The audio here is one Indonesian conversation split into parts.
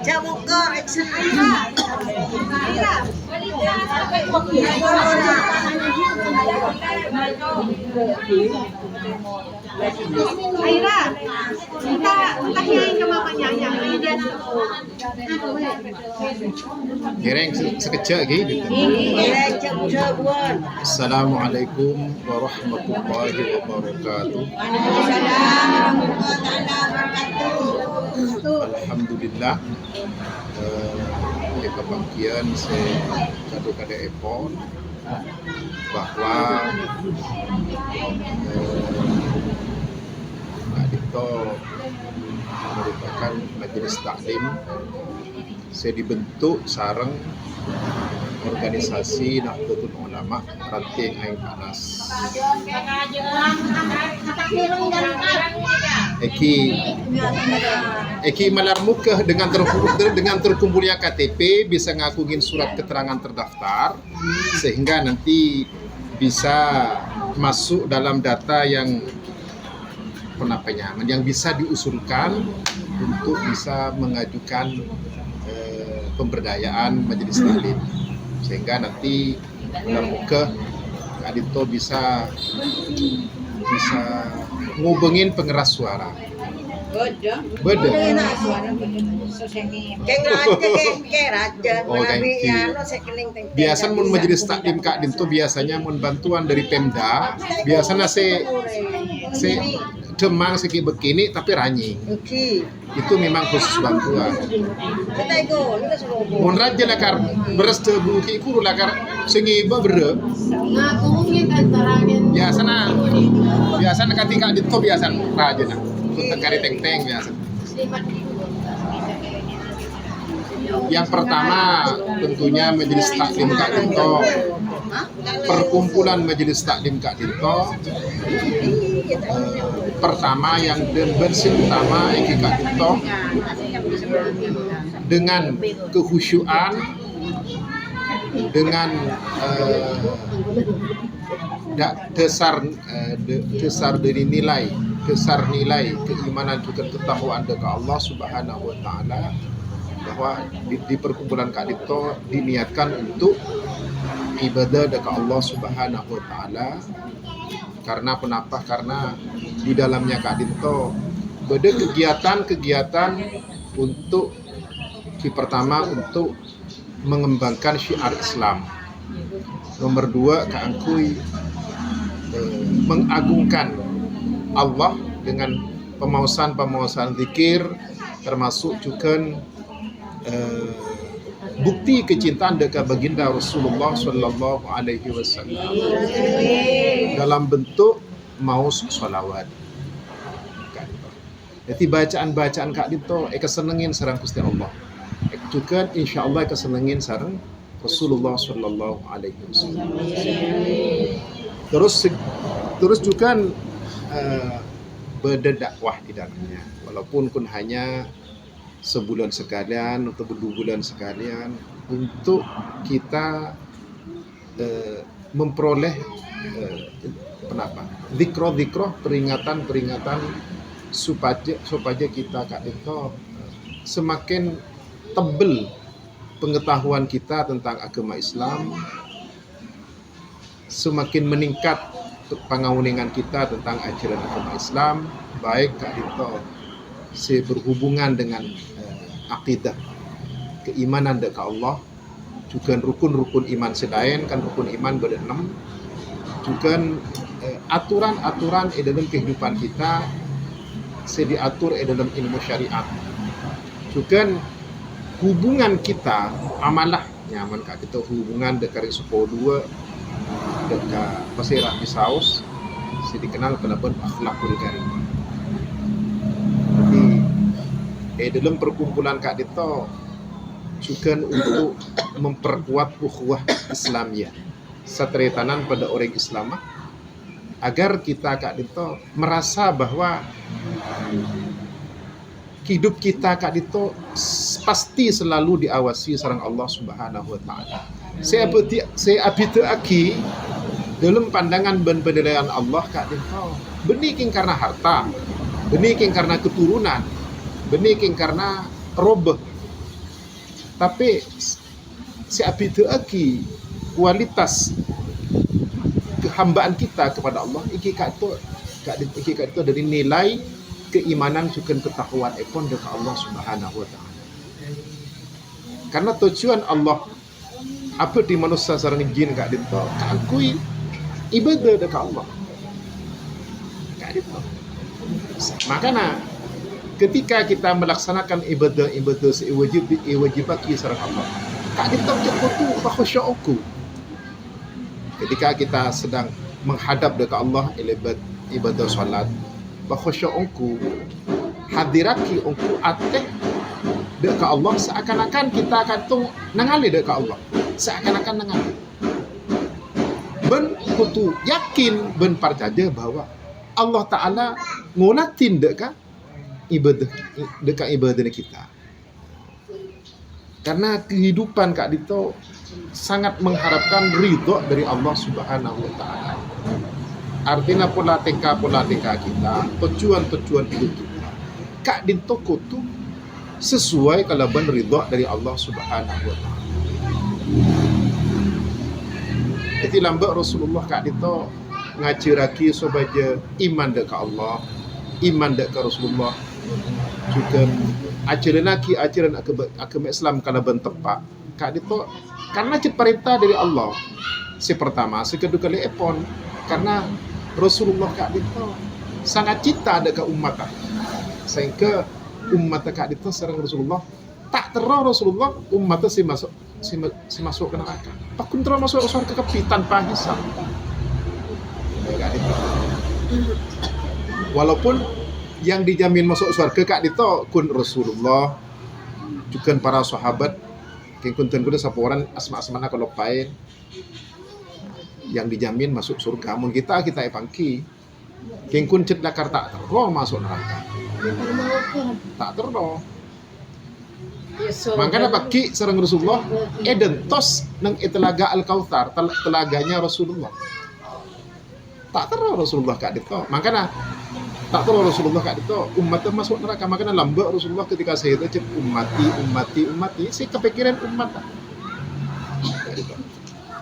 Camukor, Aira, kita hiain ke mamanya yang ini dia. Gereng sekejap lagi. Assalamualaikum warahmatullahi wabarakatuh. Alhamdulillah. Kebangkian saya kado-kado epon bahwa Adito merupakan majelis taklim. Saya dibentuk sareng organisasi Nahdlatul Ulama Ranting Aing Panas. Eki malar muka dengan terkumpulnya KTP bisa ngakungin surat keterangan terdaftar sehingga nanti bisa masuk dalam data yang penapenyangan yang bisa diusulkan untuk bisa mengajukan pemberdayaan majelis taklim sehingga nanti dalam muka Adito bisa ngubungin pengeras suara. Beda. Biasa mun majelis taklim Kak Dinto biasanya mun bantuan dari Pemda, biasanya saya demang segi begini tapi ranyi. Itu memang khusus bantuan. Mun raja lakar beres tebu ki kuru lakar sengiba bere. Biasanya ketika Dinto biasa raja nah. Untuk kari teng-teng biasa. Yang pertama tentunya majelis taklim Kak Dinto. Perkumpulan majelis taklim Kak Dinto. Pertama yang bensin utama Eki Kak Dinto dengan kehusyuan, dengan dasar dari nilai keimanan juga ketakwaan dekat Allah Subhanahu wa taala bahwa di perkumpulan Kak Dinto diniatkan untuk ibadah dekat Allah Subhanahu wa taala. Karena kenapa? Karena di dalamnya Kak Dinto ada kegiatan untuk pertama untuk mengembangkan syiar Islam. Nomor 2 Kak Angkuy mengagungkan Allah dengan pemausan zikir termasuk juga bukti kecintaan dekat baginda Rasulullah Sallallahu Alaihi Wasallam dalam bentuk maus sholawat. Jadi bacaan Kak Dinto kesenengin sareng Gusti Allah. Juga insyaallah kesenengin sareng Rasulullah Sallallahu Alaihi Wasallam. Terus juga berdakwah di dalamnya, walaupun kun hanya sebulan sekalian atau 2 bulan sekalian untuk kita memperoleh zikro peringatan supaya kita Kak Dinto semakin tebal pengetahuan kita tentang agama Islam, semakin meningkat pengawuningan kita tentang ajaran agama Islam, baik Kak Dinto berhubungan dengan akidah keimanan dekat Allah, juga rukun-rukun iman sedain kan rukun iman ber 6, juga aturan-aturan dalam kehidupan kita diatur dalam ilmu syariat, juga hubungan kita amalah nyaman Kak Dinto hubungan dekat Supo 2 dekat Pasirah Pisaus dikenal pelabuhan akhlakul karimah. Jadi dalam perkumpulan Kak Dinto juga untuk memperkuat ukhuwah Islamiyah, satretanan pada orang Islam, agar kita Kak Dinto merasa bahwa hidup kita Kak Dinto pasti selalu diawasi sareng Allah Subhanahu wa taala. Saya abite aki dalam pandangan dan penilaian Allah Kak Dinto beniking karena harta, beniking karena keturunan, beniking karena robeh, Tapi si api itu lagi kualitas kehambaan kita kepada Allah iki kat itu dari nilai keimanan juga ketakwaan ekon dekat Allah Subhanahu wa taala. Karena tujuan Allah apa di manusia sarang jin kat itu kakui ibadah dekat Allah. Kat itu. Makanya ketika kita melaksanakan ibadah sewajib bagi sarang Allah, kat itu cukup tu khusyukku. Ketika kita sedang menghadap dekat Allah ibadah solat, khusyukku hadiraki ungku ateh dekat Allah seakan-akan kita akan tu nangali dekat Allah. Seakan-akan nangali. Ben kutu yakin ben percaya bahwa Allah Ta'ala ngolatin dekat ibadah kita. Karena kehidupan Kak Dito sangat mengharapkan ridho dari Allah Subhanahu wa taala. Artinya pola tingkah kita, tujuan hidup kita. Kak Dito kutu sesuai kalaban ridho dari Allah Subhanahu wa taala. Jadi lambat Rasulullah Kak Dito ngajiraki supaya iman dekat Allah, iman dekat Rasulullah, juga ajaran agama Islam kalaban tepat. Kak Dito karena perintah dari Allah. Si pertama, si kedua kali epon karena Rasulullah Kak Dito sangat cinta dekat umat. Sehingga umat Kak Dito serang Rasulullah tak terus Rasulullah umat si masuk ke neraka. Pakun terus masuk ke surga kepi tanpa hisab. Kak Dito. Walaupun yang dijamin masuk surga Kak Dito kun Rasulullah juga para sahabat kengkunten kuda saporan asma-asmana kalau pain yang dijamin masuk surga. Mun kita epangki kengkun cet lakar tak terus masuk neraka. Tak terus. Makanya bagi sareng Rasulullah eden tos nang telaga Al-Kautsar, telaganya Rasulullah. Tak terus Rasulullah Kak Dito. Makanya tak terus Rasulullah Kak Dito umatnya masuk neraka. Makanya lambat Rasulullah ketika saya itu cek umati saya kepikiran umat.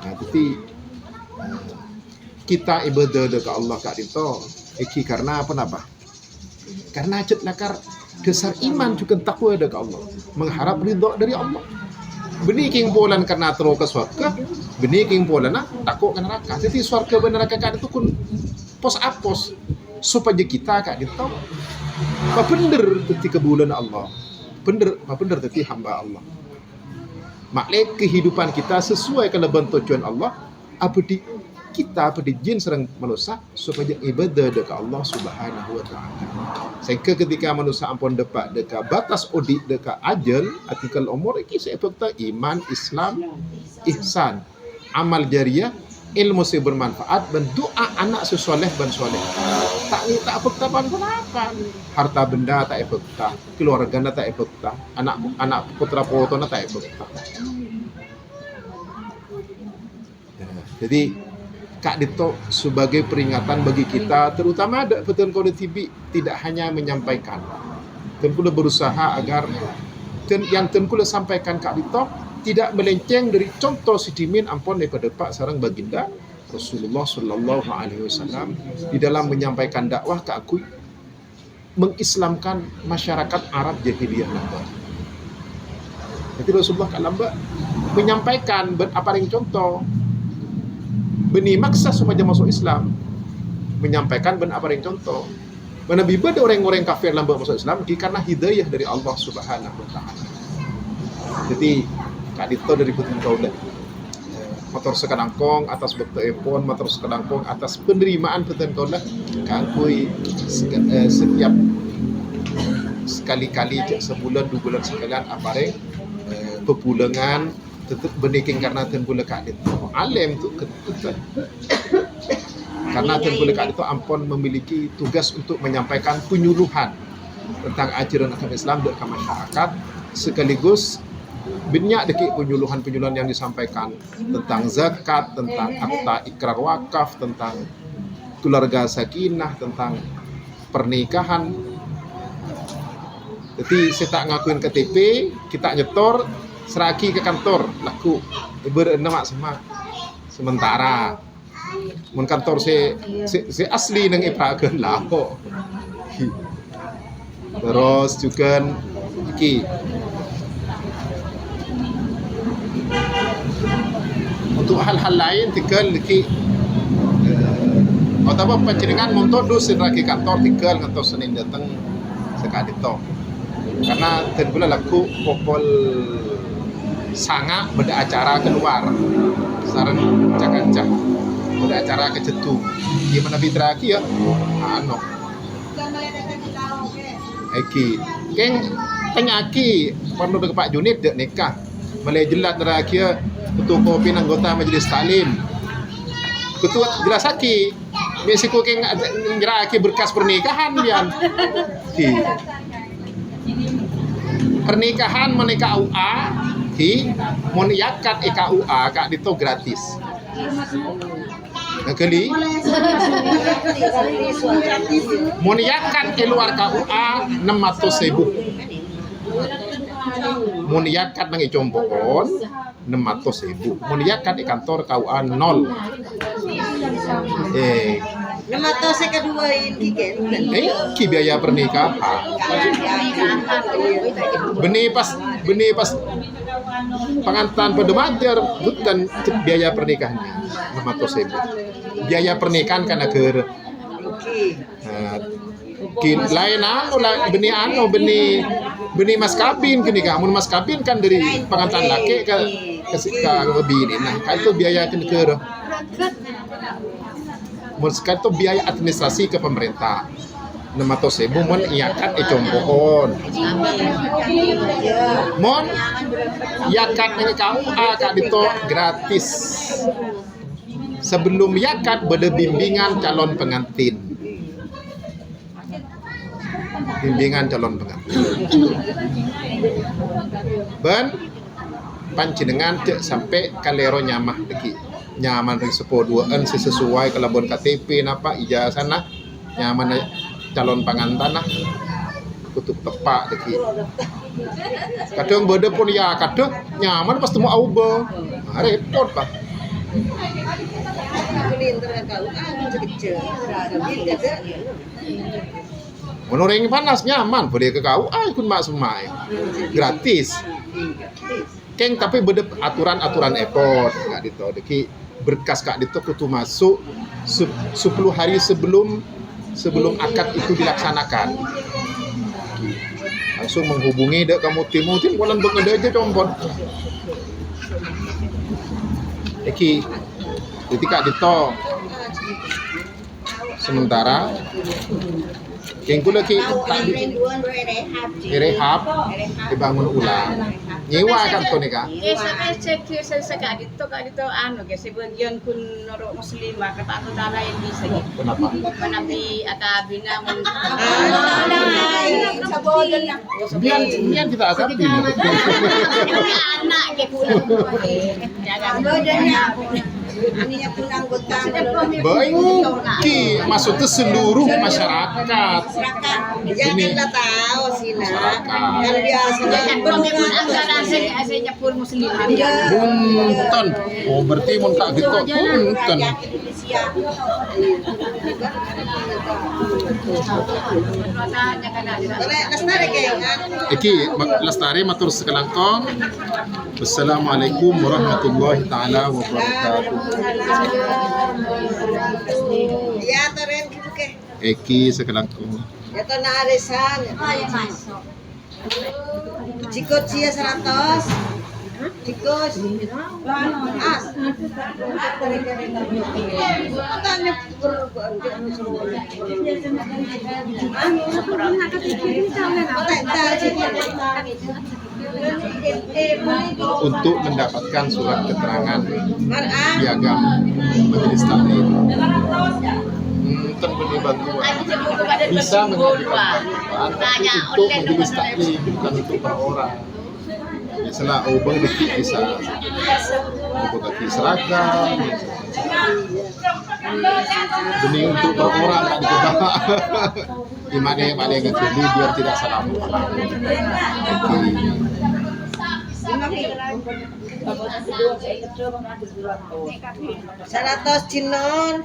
Nah, jadi kita ibadah dekat Allah Kak Dito iki karena apa? Karena cek nakar dasar iman juga takwa dekat Allah, mengharap ridho dari Allah. Benih king polan karena terus ke surga, benih king polan takut ke neraka. Jadi surga dan neraka Kak Dito kun pos apos supaya kita Kak Dito bener ketika bulan Allah, bener tadi hamba Allah. Maklek kehidupan kita sesuai kelebihan tujuan Allah apa di jin serang manusia supaya ibadah dekat Allah Subhanahu wa taala. Sehingga ketika manusia ampun dekat batas odik dekat ajal artikel umur iki sebabta iman, Islam, ihsan, amal jariah, ilmu yang bermanfaat dan doa anak sesoleh dan soleh. Tak efekta apa harta benda tak efekta, keluarga tak efekta, anak putra putuna tak efekta. Jadi Kak Dito sebagai peringatan bagi kita, terutama ada Petan Kode TV tidak hanya menyampaikan, Tenkula berusaha agar yang Tenkula sampaikan Kak Dito tidak melenceng dari contoh sidimin ampun daripada Pak sarang baginda Rasulullah Sallallahu Alaihi Wasallam di dalam menyampaikan dakwah ke akui mengislamkan masyarakat Arab jahiliyah lambat. Jadi Rasulullah Kak lambat menyampaikan apa yang contoh beni maksa supaya masuk Islam, menyampaikan apa yang contoh. Mana biba ada orang-orang kafir lambat masuk Islam karena hidayah dari Allah Subhanahu wa taala. Jadi Kak Dito dari Putin Kaudah motor sekadangkong atas bekto epon, motor sekadangkong atas penerimaan Putin Kaudah kakui setiap sekali-kali sebulan 2 bulan sekalian apareng pepulangan tetap beniking karena Tenkula Kak Dito alim tu ketutupan karena Tenkula Kak Dito ampun memiliki tugas untuk menyampaikan penyuluhan tentang ajaran agama Islam ke masyarakat sekaligus banyak dekik penyuluhan yang disampaikan tentang zakat, tentang akta ikrar wakaf, tentang keluarga sakinah, tentang pernikahan. Jadi saya tak ngakuin KTP, kita nyetor seraki ke kantor laku berenam sama sementara mun kantor si asli nang iprakeun laho. Terus juga iki untuk hal-hal lain tinggal iki atau panjenengan montor du seraki kantor tinggal kantor Senin datang sekali to. Karena ten pula laku pokol sanga beda acara keluar saran cak-cak beda acara ke cetu gimana fitraki ya ano Eki keng penyaki perlu dengan Pak Junid dek nikah mulai jelat terakhir ketua kopi anggota majelis taklim ketua jelas aki Meksiko keng ngeraki berkas pernikahan bian pernikahan menikah UA mun yakat EKUA kak itu gratis. Kali mun yakat keluar KUA 600.000. Mun yakat nang icompokon 600.000. Mun yakat di kantor KUA 0. 600 kedua ini kan. Ki biaya pernikahan. Benih pas pengantin pada majar bukan biaya pernikahannya 600.000. Biaya pernikahan kan agar lain benih mas kawin gini kan, mas kawin kan dari pengantin laki ke bini. Nah, kan itu biaya ke negara. Sekarang itu biaya administrasi ke pemerintah 600.000 mon iakat ecompohon mon iakat dengan KUA kak dito gratis sebelum iakat beda bimbingan calon pengantin ben panjenengan cek sampai kalero nyamah deki nyaman dari 10-2an sesuai kelabon KTP napa ijazah nah nyaman calon pengantin nah kutuk tepak deki kadang beda pun ya kadang nyaman pas temu auba repot pak menurut panas nyaman boleh ke kau ikut mak semai gratis keng tapi beda aturan epot nggak dito deki berkas kak dito kutu masuk 10 hari sebelum akad itu dilaksanakan langsung menghubungi dek kamu tim bulan bengede aja compon deki ketika dito sementara kengku lagi direhab dibangun ulang nyewa kan to nika sampai cek kak dito anu guys sebagian kun noro muslimah kata aku dala yang bisa gitu kenapa nabi akabina mun biar kita akad ini anak ke pulang ininya pun anggota baik ki maksudnya seluruh masyarakat janganlah tahu sih nak kan biasanya kan pun anggaran asalnya pun muslimah bunten oh berarti mun tak gitu bunten iki lestari matur sekelangkong wassalamualaikum warahmatullahi taala wabarakatuh ya teren ke Eki sekelangkong ya to na arisan jikot sia 100 jikot as tanya untuk mendapatkan surat keterangan piagam majelis taklim beri bantuan bisa mengajukan bantuan tapi untuk majelis taklim bukan untuk per orang biasalah obeng dikit bisa obeng kaki seragam demi untuk per orang tak dikebak gimana yang paling ngejeli biar tidak salah 100 Cinon.